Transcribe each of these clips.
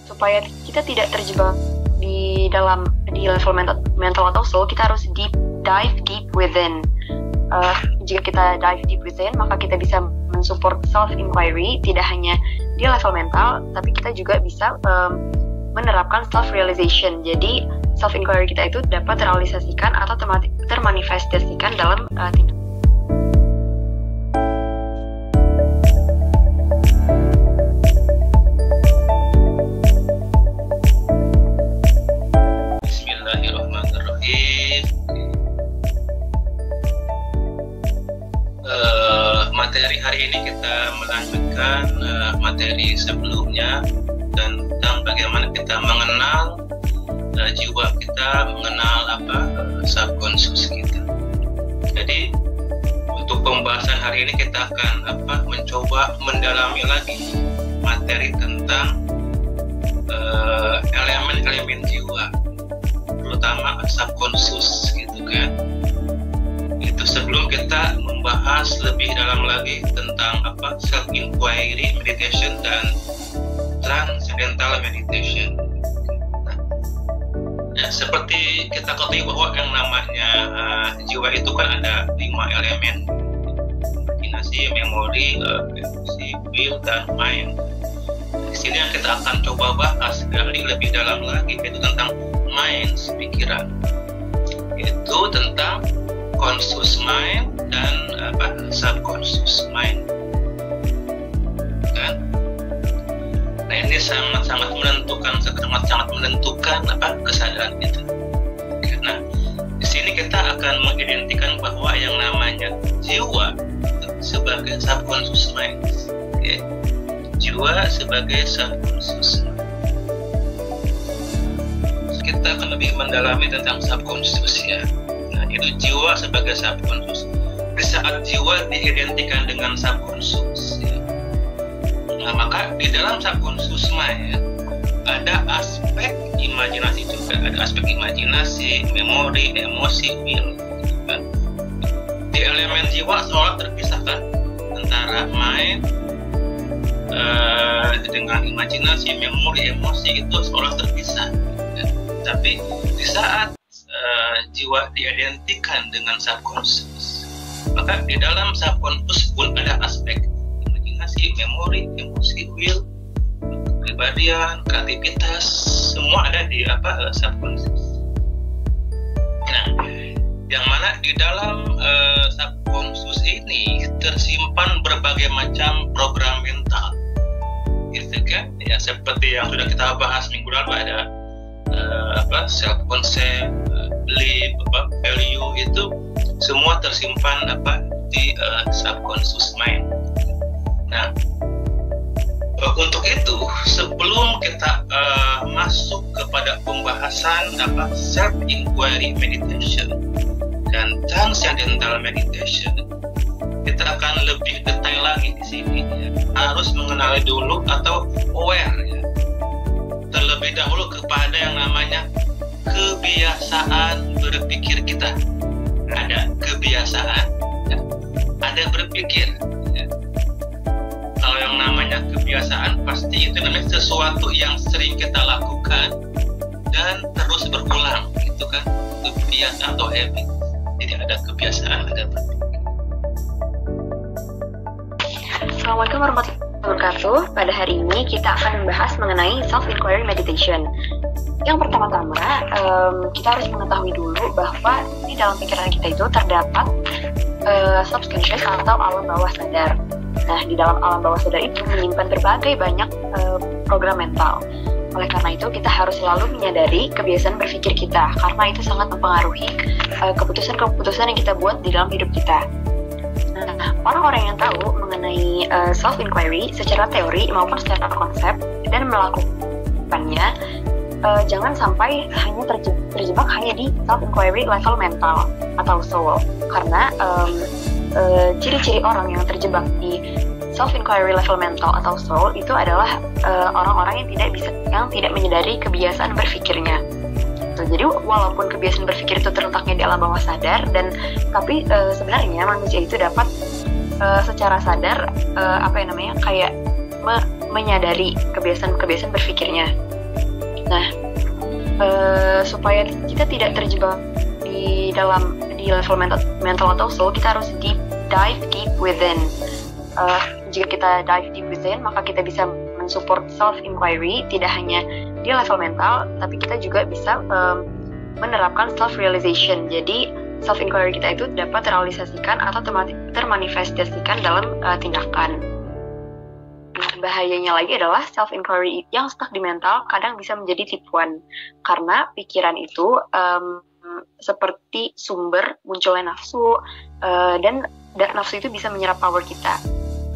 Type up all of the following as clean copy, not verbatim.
supaya kita tidak terjebak di level mental atau soul, kita harus dive deep within. Jika kita dive deep within, maka kita bisa mensupport self-inquiry, tidak hanya di level mental, tapi kita juga bisa menerapkan self-realization. Jadi self-inquiry kita itu dapat terrealisasikan atau termanifestasikan dalam tindakan. Materi hari ini kita melanjutkan materi sebelumnya tentang bagaimana kita mengenal jiwa kita, mengenal subconscious kita. Jadi untuk pembahasan hari ini kita akan mencoba mendalami lagi materi tentang elemen-elemen jiwa, terutama subconscious gitu kan. Itu sebelum kita membahas lebih dalam lagi tentang self-inquiry meditation dan transcendental meditation. Nah, seperti kita ketahui bahwa yang namanya jiwa itu kan ada 5 elemen: imajinasi, memori, emosi, will, dan mind. Di sini yang kita akan coba bahas sekali lebih dalam lagi yaitu tentang mind, pikiran. Itu tentang conscious mind dan subconscious mind kan. Nah, ini sangat menentukan kesadaran kita. Nah, di sini kita akan mengidentikan bahwa yang namanya jiwa sebagai subconscious mind, okay. Jiwa sebagai subconscious mind. Kita akan lebih mendalami tentang subconscious ya. Itu jiwa sebagai subconscious. Di saat jiwa diidentikan dengan subconscious ya, nah maka di dalam subconscious mind ada aspek imajinasi juga, ada aspek imajinasi, memori, emosi, will kan? Di elemen jiwa seolah terpisahkan antara mind dengan imajinasi, memori, emosi itu seolah terpisah ya. Tapi di saat jiwa diidentikan dengan subconscious, maka di dalam subconscious pun ada aspek imajinasi, memori, emosi, will, kepribadian, kreativitas, semua ada di subconscious. Nah, yang mana di dalam subconscious ini tersimpan berbagai macam program mental, gitu kan? Ya, seperti yang sudah kita bahas minggu lalu ada self concept, belief, value, itu semua tersimpan di subconscious mind. Nah, untuk itu sebelum kita masuk kepada pembahasan self inquiry meditation dan transcendental meditation, kita akan lebih detail lagi di sini ya. Harus mengenali dulu atau aware ya, terlebih dahulu kepada yang namanya kebiasaan berpikir kita. Ada kebiasaan ya, ada berpikir ya. Kalau yang namanya kebiasaan pasti itu namanya sesuatu yang sering kita lakukan dan terus berulang, gitu kan, kebiasaan atau habit. Jadi ada kebiasaan, ada berpikir. Assalamualaikum warahmatullahi wabarakatuh. Pada hari ini kita akan membahas mengenai self-inquiry meditation. Yang pertama-tama, kita harus mengetahui dulu bahwa di dalam pikiran kita itu terdapat subconscious atau alam bawah sadar. Nah, di dalam alam bawah sadar itu menyimpan berbagai banyak program mental. Oleh karena itu, kita harus selalu menyadari kebiasaan berpikir kita, karena itu sangat mempengaruhi keputusan-keputusan yang kita buat di dalam hidup kita. Nah, orang-orang yang tahu mengenai self-inquiry secara teori maupun secara konsep dan melakukannya, jangan sampai hanya terjebak hanya di self-inquiry level mental atau soul. Karena ciri-ciri orang yang terjebak di self-inquiry level mental atau soul itu adalah orang-orang yang tidak menyadari kebiasaan berpikirnya. Jadi walaupun kebiasaan berpikir itu terletaknya di alam bawah sadar, tapi sebenarnya manusia itu dapat secara sadar kayak menyadari kebiasaan berpikirnya. Nah, supaya kita tidak terjebak di level mental atau soul, kita harus dive deep within. Jika kita dive deep within, maka kita bisa mensupport self-inquiry tidak hanya di level mental, tapi kita juga bisa menerapkan self-realization. Jadi self-inquiry kita itu dapat terrealisasikan atau termanifestasikan dalam tindakan. Nah, bahayanya lagi adalah self-inquiry yang stuck di mental kadang bisa menjadi tipuan, karena pikiran itu seperti sumber munculnya nafsu, dan nafsu itu bisa menyerap power kita.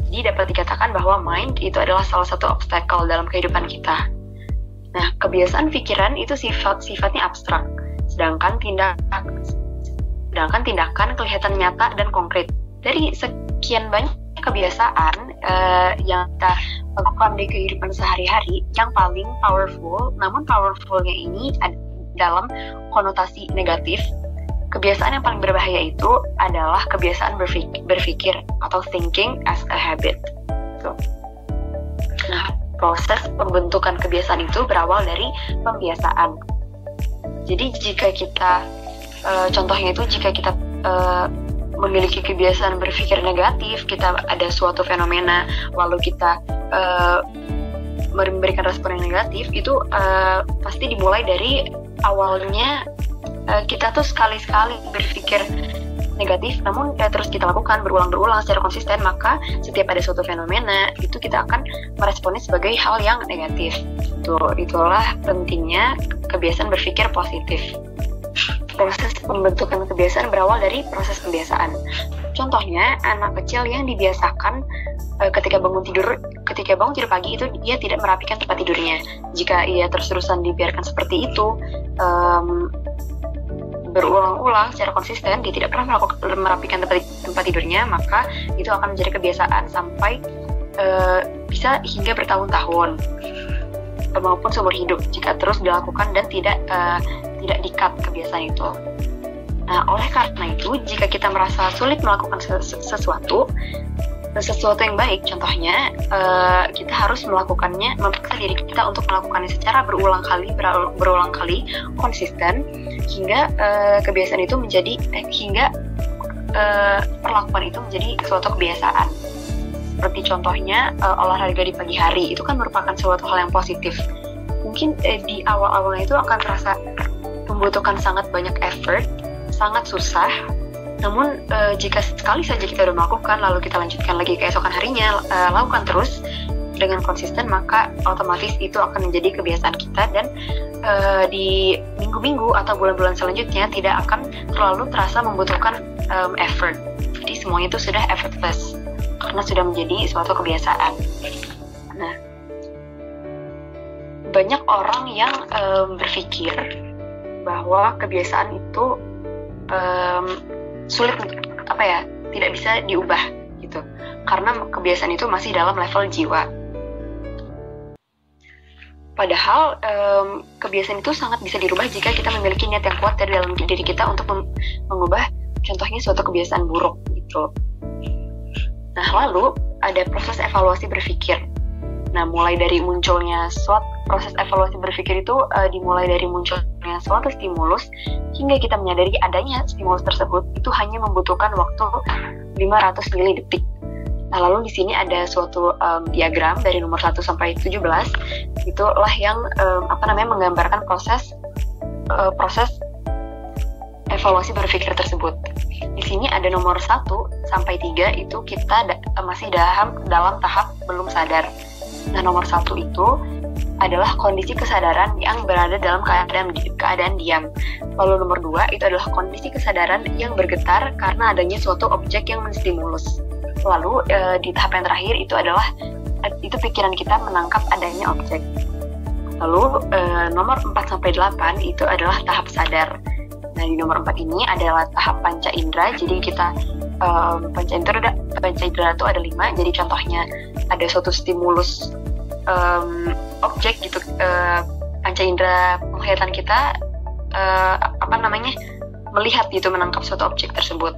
Jadi dapat dikatakan bahwa mind itu adalah salah satu obstacle dalam kehidupan kita. Nah, kebiasaan pikiran itu sifatnya abstrak, sedangkan tindakan kelihatan nyata dan konkret. Dari sekian banyak kebiasaan yang kita lakukan di kehidupan sehari-hari, yang paling powerful, namun powerfulnya ini dalam konotasi negatif, kebiasaan yang paling berbahaya itu adalah kebiasaan berpikir atau thinking as a habit. Nah, proses pembentukan kebiasaan itu berawal dari pembiasaan. Jadi jika kita, contohnya itu jika kita memiliki kebiasaan berpikir negatif, kita ada suatu fenomena, lalu kita memberikan respon yang negatif, itu pasti dimulai dari awalnya kita tuh sekali-sekali berpikir negatif, namun terus kita lakukan berulang-ulang secara konsisten, maka setiap ada suatu fenomena itu kita akan meresponnya sebagai hal yang negatif. Itulah pentingnya kebiasaan berpikir positif. Proses pembentukan kebiasaan berawal dari proses pembiasaan. Contohnya, anak kecil yang dibiasakan ketika bangun tidur pagi itu dia tidak merapikan tempat tidurnya. Jika ia terus-terusan dibiarkan seperti itu, berulang-ulang secara konsisten, dia tidak pernah merapikan tempat tidurnya, maka itu akan menjadi kebiasaan sampai bisa hingga bertahun-tahun maupun seumur hidup jika terus dilakukan dan tidak di-cut kebiasaan itu. Nah, oleh karena itu, jika kita merasa sulit melakukan sesuatu yang baik, contohnya kita harus memaksa diri kita untuk melakukannya secara berulang kali konsisten hingga kebiasaan itu hingga perlakuan itu menjadi suatu kebiasaan. Seperti contohnya olahraga di pagi hari, itu kan merupakan suatu hal yang positif. Mungkin di awal-awalnya itu akan terasa membutuhkan sangat banyak effort, sangat susah. Namun jika sekali saja kita sudah melakukan, lalu kita lanjutkan lagi keesokan harinya, lakukan terus dengan konsisten, maka otomatis itu akan menjadi kebiasaan kita, dan di minggu-minggu atau bulan-bulan selanjutnya tidak akan terlalu terasa membutuhkan effort. Jadi semuanya itu sudah effortless karena sudah menjadi suatu kebiasaan. Nah, banyak orang yang berpikir bahwa kebiasaan itu sulit, tidak bisa diubah gitu, karena kebiasaan itu masih dalam level jiwa. Padahal kebiasaan itu sangat bisa dirubah jika kita memiliki niat yang kuat dari dalam diri kita untuk mengubah, contohnya suatu kebiasaan buruk gitu. Nah, lalu ada proses evaluasi berpikir. Nah, mulai dari munculnya proses evaluasi berpikir itu dimulai dari munculnya suatu stimulus hingga kita menyadari adanya stimulus tersebut itu hanya membutuhkan waktu 500 milidetik. Nah, lalu di sini ada suatu diagram dari nomor 1 sampai 17. Itulah yang menggambarkan proses evaluasi berpikir tersebut. Di sini ada nomor 1 sampai 3 itu kita masih dalam tahap belum sadar. Nah, nomor 1 itu adalah kondisi kesadaran yang berada dalam keadaan diam. Lalu nomor 2 itu adalah kondisi kesadaran yang bergetar karena adanya suatu objek yang menstimulus. Lalu di tahap yang terakhir itu pikiran kita menangkap adanya objek. Lalu nomor 4 sampai 8 itu adalah tahap sadar. Nah, di nomor 4 ini adalah tahap panca indera. Jadi kita panca indera itu ada 5. Jadi contohnya ada suatu stimulus objek gitu, panca indera penglihatan kita melihat gitu, menangkap suatu objek tersebut.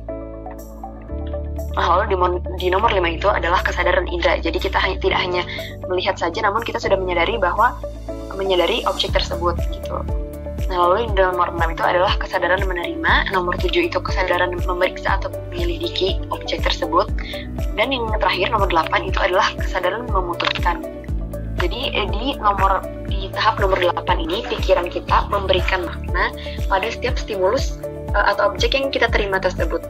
Nah, lalu di nomor 5 itu adalah kesadaran indera. Jadi kita tidak hanya melihat saja, namun kita sudah menyadari bahwa menyadari objek tersebut gitu. Nah, lalu nomor 6 itu adalah kesadaran menerima, nomor 7 itu kesadaran memeriksa atau menyelidiki objek tersebut, dan yang terakhir nomor 8 itu adalah kesadaran memutuskan. Jadi di tahap nomor 8 ini pikiran kita memberikan makna pada setiap stimulus atau objek yang kita terima tersebut.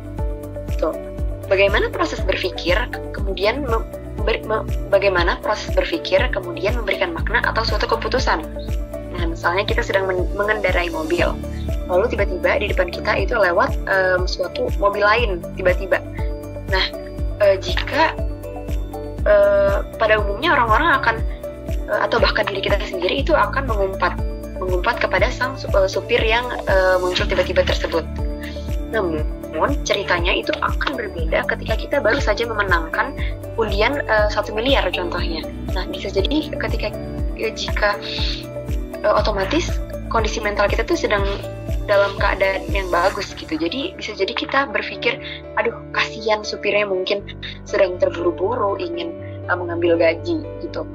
Tuh. Bagaimana proses berpikir kemudian memberikan makna atau suatu keputusan. Nah, misalnya kita sedang mengendarai mobil, lalu tiba-tiba di depan kita itu lewat suatu mobil lain tiba-tiba. Nah, jika pada umumnya orang-orang akan atau bahkan diri kita sendiri itu akan mengumpat kepada sang supir yang muncul tiba-tiba tersebut. Namun ceritanya itu akan berbeda ketika kita baru saja memenangkan undian 1 miliar contohnya. Nah, bisa jadi jika otomatis kondisi mental kita tuh sedang dalam keadaan yang bagus gitu. Jadi bisa jadi kita berpikir, aduh kasihan supirnya mungkin sedang terburu-buru ingin mengambil gaji gitu.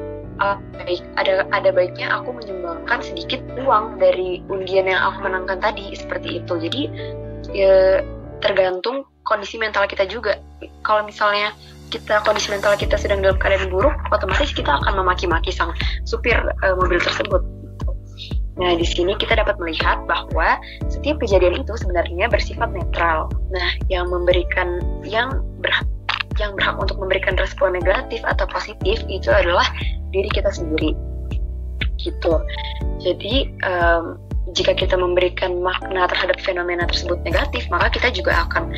Ada baiknya aku menyumbangkan sedikit uang dari undian yang aku menangkan tadi, seperti itu. Jadi ya tergantung kondisi mental kita juga. Kalau misalnya kondisi mental kita sedang dalam keadaan buruk, otomatis kita akan memaki-maki sang supir mobil tersebut. Nah, di sini kita dapat melihat bahwa setiap kejadian itu sebenarnya bersifat netral. Nah, yang berhak untuk memberikan respon negatif atau positif itu adalah diri kita sendiri. Gitu. Jadi, jika kita memberikan makna terhadap fenomena tersebut negatif, maka kita juga akan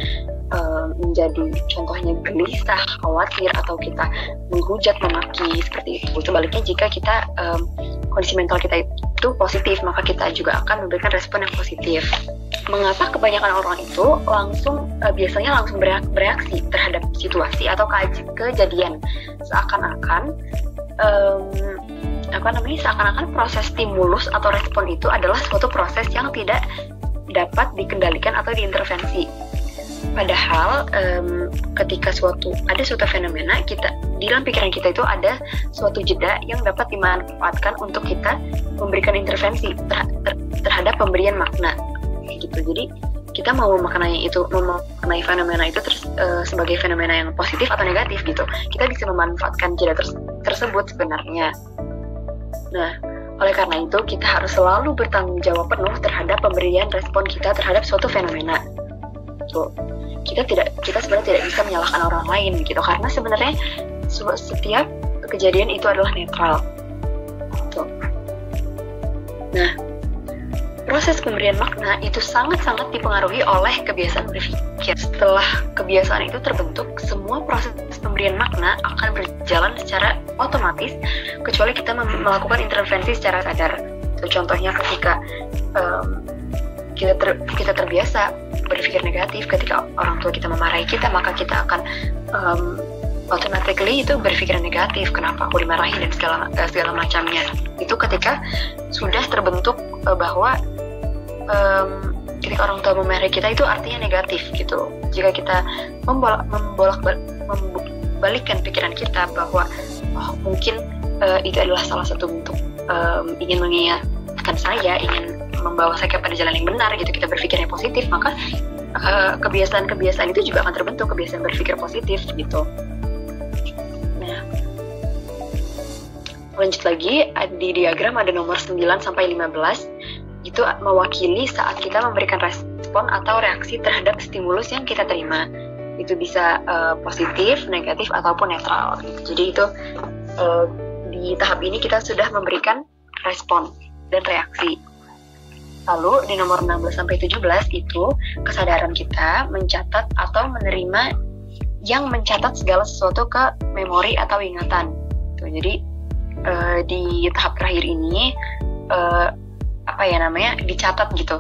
menjadi contohnya gelisah, khawatir, atau kita menghujat, memaki, seperti itu. Sebaliknya jika kita kondisi mental kita itu positif, maka kita juga akan memberikan respon yang positif. Mengapa kebanyakan orang itu biasanya langsung bereaksi terhadap situasi atau kejadian, seakan-akan proses stimulus atau respon itu adalah suatu proses yang tidak dapat dikendalikan atau diintervensi. Padahal ketika ada suatu fenomena, di dalam pikiran kita itu ada suatu jeda yang dapat dimanfaatkan untuk kita memberikan intervensi terhadap pemberian makna gitu. Jadi kita mau memaknai fenomena itu sebagai fenomena yang positif atau negatif gitu. Kita bisa memanfaatkan jeda tersebut sebenarnya. Nah, oleh karena itu kita harus selalu bertanggung jawab penuh terhadap pemberian respon kita terhadap suatu fenomena. Tuh. Kita sebenarnya tidak bisa menyalahkan orang lain gitu, karena sebenarnya setiap kejadian itu adalah netral. Tuh. Nah, proses pemberian makna itu sangat-sangat dipengaruhi oleh kebiasaan berpikir. Setelah kebiasaan itu terbentuk, semua proses pemberian makna akan berjalan secara otomatis, kecuali kita melakukan intervensi secara sadar. Contohnya ketika kita terbiasa berpikir negatif, ketika orang tua kita memarahi kita, maka kita akan automatically itu berpikir negatif, kenapa aku dimarahin dan segala macamnya. Itu ketika sudah terbentuk bahwa ketika orang tua memarahi kita itu artinya negatif gitu. Jika kita membalikkan pikiran kita bahwa mungkin itu adalah salah satu bentuk ingin mengingatkan saya, ingin membawa saya kepada jalan yang benar gitu, kita berpikirnya positif, maka kebiasaan-kebiasaan itu juga akan terbentuk, kebiasaan berpikir positif gitu. Nah, lanjut lagi, di diagram ada nomor 9 sampai 15, itu mewakili saat kita memberikan respon atau reaksi terhadap stimulus yang kita terima. Itu bisa positif, negatif, ataupun netral gitu. Jadi itu di tahap ini kita sudah memberikan respon dan reaksi. Lalu di nomor 16-17 itu kesadaran kita mencatat atau menerima yang mencatat segala sesuatu ke memori atau ingatan. Jadi di tahap terakhir ini dicatat gitu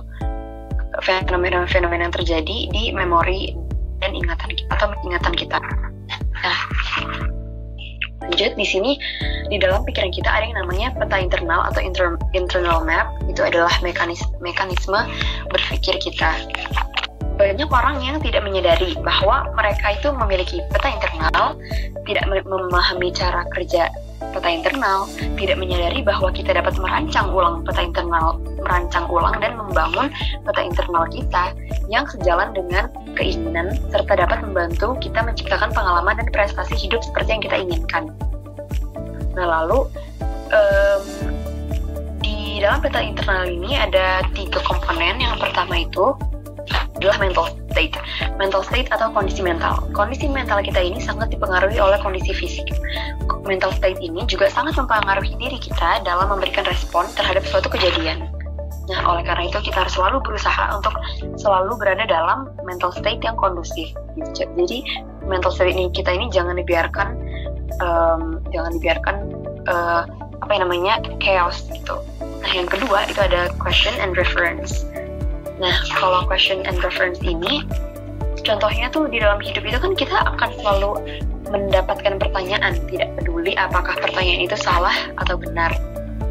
fenomena-fenomena yang terjadi di memori dan ingatan kita. Nah, lanjut di sini di dalam pikiran kita ada yang namanya peta internal atau internal map. Itu adalah mekanisme berpikir kita. Banyak orang yang tidak menyadari bahwa mereka itu memiliki peta internal, tidak memahami cara kerja peta internal, tidak menyadari bahwa kita dapat merancang ulang dan membangun peta internal kita yang sejalan dengan keinginan serta dapat membantu kita menciptakan pengalaman dan prestasi hidup seperti yang kita inginkan. Nah, lalu di dalam peta internal ini ada 3 komponen. Yang pertama itu adalah mental state atau kondisi mental. Kondisi mental kita ini sangat dipengaruhi oleh kondisi fisik. Mental state ini juga sangat mempengaruhi diri kita dalam memberikan respon terhadap suatu kejadian. Nah, oleh karena itu kita harus selalu berusaha untuk selalu berada dalam mental state yang kondusif. Jadi mental state kita ini jangan dibiarkan chaos gitu. Nah, yang kedua itu ada question and reference. Nah, kalau question and reference ini, contohnya tuh di dalam hidup itu kan kita akan selalu mendapatkan pertanyaan, tidak peduli apakah pertanyaan itu salah atau benar.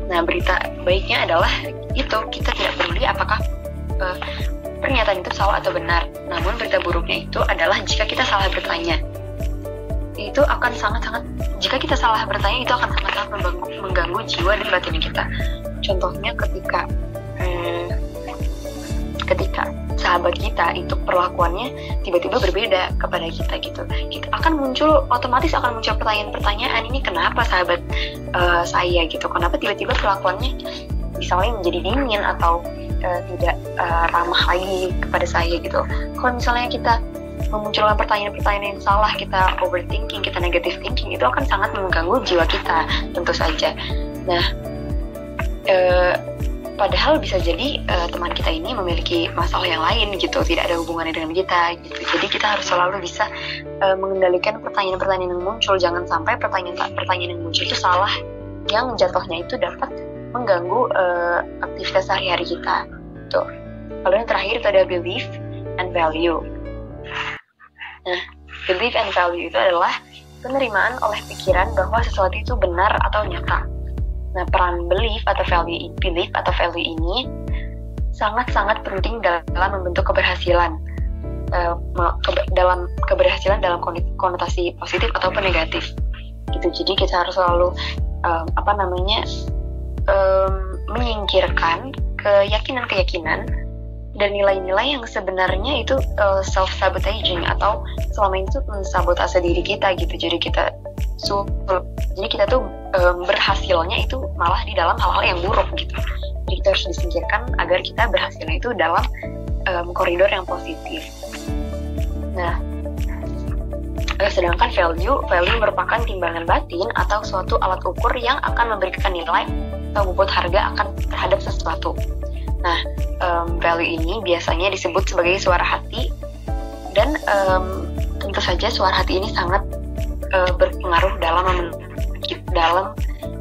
Nah, berita baiknya adalah itu, kita tidak peduli apakah pernyataan itu salah atau benar. Namun berita buruknya itu adalah jika kita salah bertanya. Itu akan jika kita salah bertanya itu akan sangat-sangat mengganggu jiwa dan batin kita. Contohnya ketika sahabat kita itu perlakuannya tiba-tiba berbeda kepada kita gitu, kita otomatis akan muncul pertanyaan-pertanyaan, ini kenapa sahabat saya gitu, kenapa tiba-tiba perlakuannya misalnya menjadi dingin atau tidak ramah lagi kepada saya gitu. Kalau misalnya kita memunculkan pertanyaan-pertanyaan yang salah, kita overthinking, kita negative thinking, itu akan sangat mengganggu jiwa kita tentu saja. Nah, padahal bisa jadi teman kita ini memiliki masalah yang lain gitu, tidak ada hubungannya dengan kita gitu. Jadi kita harus selalu bisa mengendalikan pertanyaan-pertanyaan yang muncul. Jangan sampai pertanyaan yang muncul itu salah, yang jatuhnya itu dapat mengganggu aktivitas sehari-hari kita. Tuh. Lalu yang terakhir itu ada belief and value. Nah, belief and value itu adalah penerimaan oleh pikiran bahwa sesuatu itu benar atau nyata. Nah, peran belief atau value ini sangat-sangat penting dalam membentuk keberhasilan. Dalam keberhasilan dalam konotasi positif ataupun negatif. Gitu. Jadi kita harus selalu menyingkirkan keyakinan-keyakinan dan nilai-nilai yang sebenarnya itu self-sabotaging atau selama itu mensabotase diri kita gitu. Jadi kita tuh berhasilnya itu malah di dalam hal-hal yang buruk gitu. Jadi kita harus disingkirkan agar kita berhasilnya itu dalam koridor yang positif. Nah, sedangkan value merupakan timbangan batin atau suatu alat ukur yang akan memberikan nilai atau bobot harga terhadap sesuatu. Nah, value ini biasanya disebut sebagai suara hati, dan tentu saja suara hati ini sangat berpengaruh dalam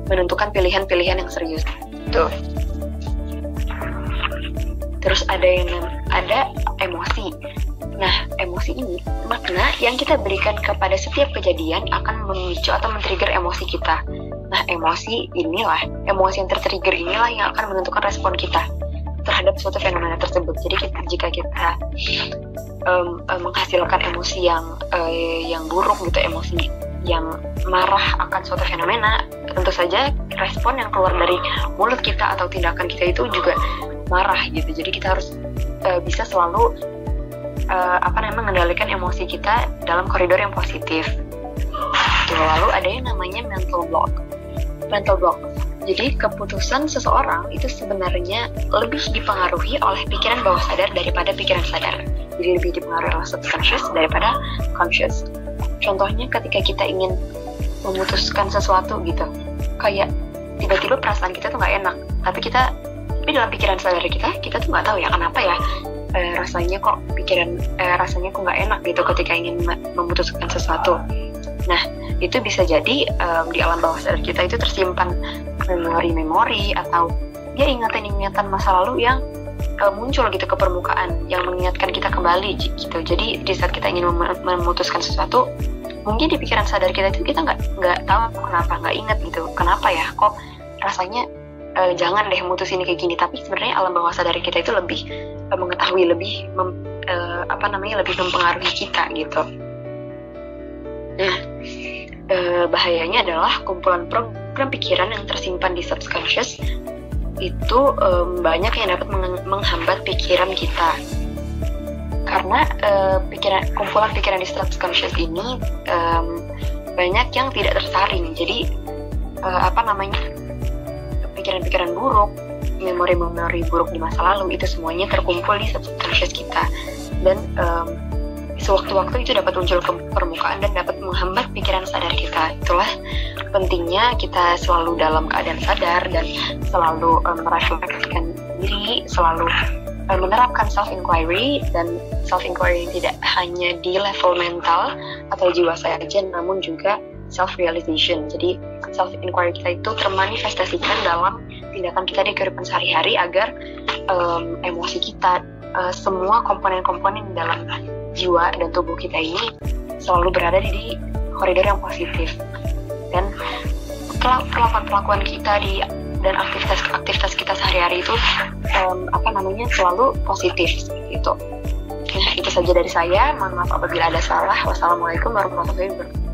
menentukan pilihan-pilihan yang serius. Tuh. Terus ada emosi. Nah, emosi ini makna yang kita berikan kepada setiap kejadian akan memicu atau men-trigger emosi kita. Nah, emosi yang tertrigger inilah yang akan menentukan respon kita terhadap suatu fenomena tersebut. Jadi jika kita menghasilkan emosi yang buruk gitu, emosi yang marah akan suatu fenomena, tentu saja respon yang keluar dari mulut kita atau tindakan kita itu juga marah gitu. Jadi kita harus bisa selalu mengendalikan emosi kita dalam koridor yang positif. Lalu ada yang namanya mental block. Jadi keputusan seseorang itu sebenarnya lebih dipengaruhi oleh pikiran bawah sadar daripada pikiran sadar. Jadi lebih dipengaruhi oleh subconscious daripada conscious. Contohnya ketika kita ingin memutuskan sesuatu gitu, kayak tiba-tiba perasaan kita tuh nggak enak, tapi dalam pikiran sadar kita tuh nggak tahu ya kenapa ya rasanya kok nggak enak gitu ketika ingin memutuskan sesuatu. Nah, itu bisa jadi di alam bawah sadar kita itu tersimpan memori-memori atau ya ingatan-ingatan masa lalu yang muncul gitu ke permukaan, yang mengingatkan kita kembali gitu. Jadi di saat kita ingin memutuskan sesuatu, mungkin di pikiran sadar kita itu kita nggak tahu kenapa, nggak ingat gitu, kenapa ya kok rasanya jangan deh mutusin kayak gini. Tapi sebenarnya alam bawah sadar kita itu lebih mengetahui, lebih mempengaruhi kita gitu. Nah, bahayanya adalah kumpulan program pikiran yang tersimpan di subconscious itu banyak yang dapat menghambat pikiran kita. Karena kumpulan pikiran di subconscious ini banyak yang tidak tersaring. Jadi pikiran-pikiran buruk, memori-memori buruk di masa lalu itu semuanya terkumpul di subconscious kita. Dan sewaktu-waktu itu dapat muncul ke permukaan dan dapat menghambat pikiran sadar kita. Itulah pentingnya kita selalu dalam keadaan sadar dan selalu merefleksikan diri, selalu menerapkan self-inquiry, dan self-inquiry tidak hanya di level mental atau jiwa saja, namun juga self-realization. Jadi self-inquiry kita itu termanifestasikan dalam tindakan kita di kehidupan sehari-hari agar emosi kita, semua komponen-komponen dalam jiwa dan tubuh kita ini selalu berada di koridor yang positif, dan perlakuan kita dan aktivitas kita sehari-hari itu selalu positif gitu. Nah, itu saja dari saya. Mohon maaf apabila ada salah. Wassalamualaikum warahmatullahi wabarakatuh.